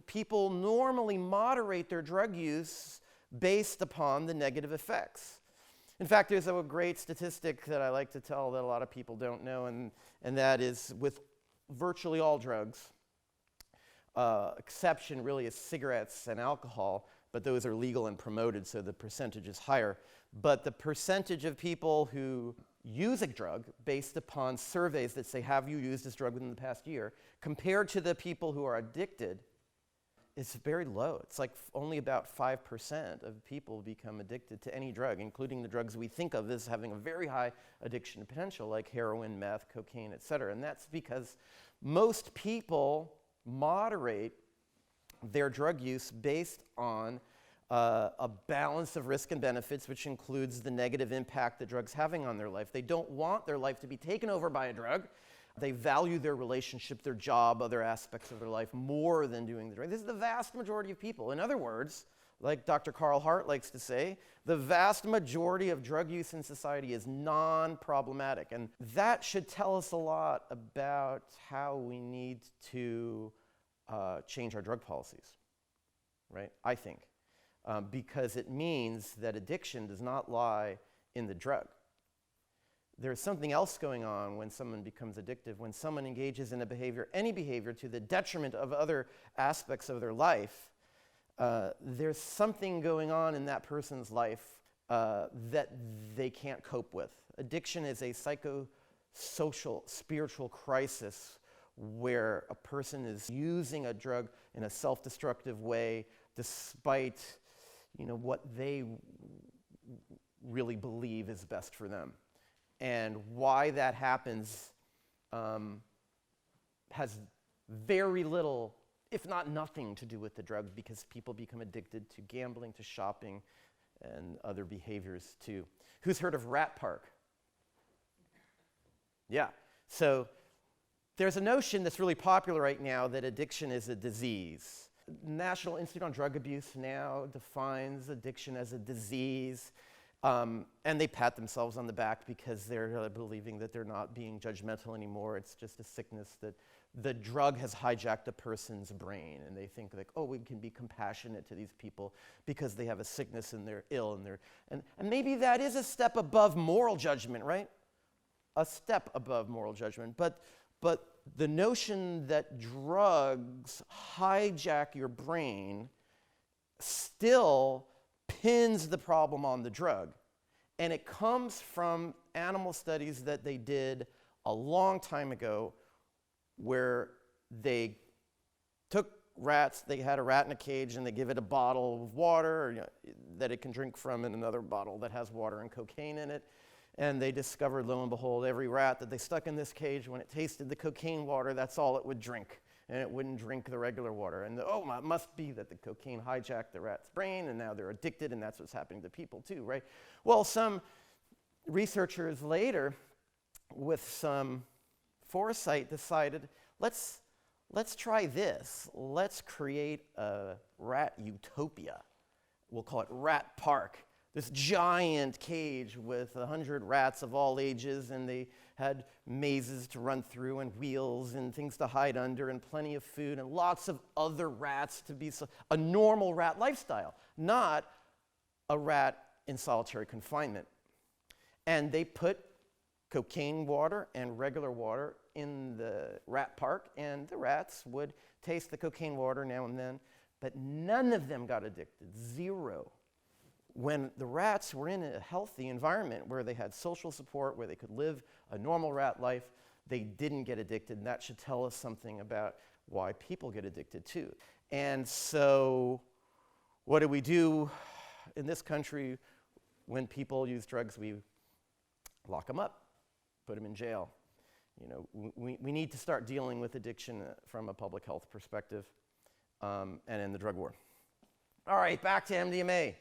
people normally moderate their drug use based upon the negative effects. In fact, there's a great statistic that I like to tell that a lot of people don't know, and that is with virtually all drugs, exception really is cigarettes and alcohol, but those are legal and promoted, so the percentage is higher. But the percentage of people who use a drug based upon surveys that say, have you used this drug within the past year, compared to the people who are addicted, is very low. It's like only about 5% of people become addicted to any drug, including the drugs we think of as having a very high addiction potential, like heroin, meth, cocaine, et cetera. And that's because most people moderate their drug use based on a balance of risk and benefits, which includes the negative impact the drug's having on their life. They don't want their life to be taken over by a drug. They value their relationship, their job, other aspects of their life more than doing the drug. This is the vast majority of people. In other words, like Dr. Carl Hart likes to say, the vast majority of drug use in society is non-problematic. And that should tell us a lot about how we need to change our drug policies, right? I think. Because it means that addiction does not lie in the drug. There's something else going on when someone becomes addictive, when someone engages in a behavior, any behavior, to the detriment of other aspects of their life. There's something going on in that person's life that they can't cope with. Addiction is a psychosocial, spiritual crisis where a person is using a drug in a self-destructive way despite what they really believe is best for them. And why that happens has very little, if not nothing, to do with the drug, because people become addicted to gambling, to shopping, and other behaviors too. Who's heard of Rat Park? Yeah. So there's a notion that's really popular right now that addiction is a disease. National Institute on Drug Abuse now defines addiction as a disease, and they pat themselves on the back because they're believing that they're not being judgmental anymore. It's just a sickness that the drug has hijacked a person's brain, and they think like, oh, we can be compassionate to these people because they have a sickness and they're ill, and maybe that is a step above moral judgment, right? A step above moral judgment, but the notion that drugs hijack your brain still pins the problem on the drug. And it comes from animal studies that they did a long time ago where they took rats, they had a rat in a cage, and they give it a bottle of water that it can drink from and another bottle that has water and cocaine in it. And they discovered, lo and behold, every rat that they stuck in this cage, when it tasted the cocaine water, that's all it would drink. And it wouldn't drink the regular water. And it must be that the cocaine hijacked the rat's brain, and now they're addicted, and that's what's happening to people too, right? Well, some researchers later, with some foresight, decided, let's try this. Let's create a rat utopia. We'll call it Rat Park. This giant cage with 100 rats of all ages, and they had mazes to run through and wheels and things to hide under and plenty of food and lots of other rats to be a normal rat lifestyle, not a rat in solitary confinement. And they put cocaine water and regular water in the rat park, and the rats would taste the cocaine water now and then, but none of them got addicted, zero. When the rats were in a healthy environment where they had social support, where they could live a normal rat life, they didn't get addicted. And that should tell us something about why people get addicted too. And so what do we do in this country when people use drugs? We lock them up, put them in jail. We need to start dealing with addiction from a public health perspective and in the drug war. All right, back to MDMA.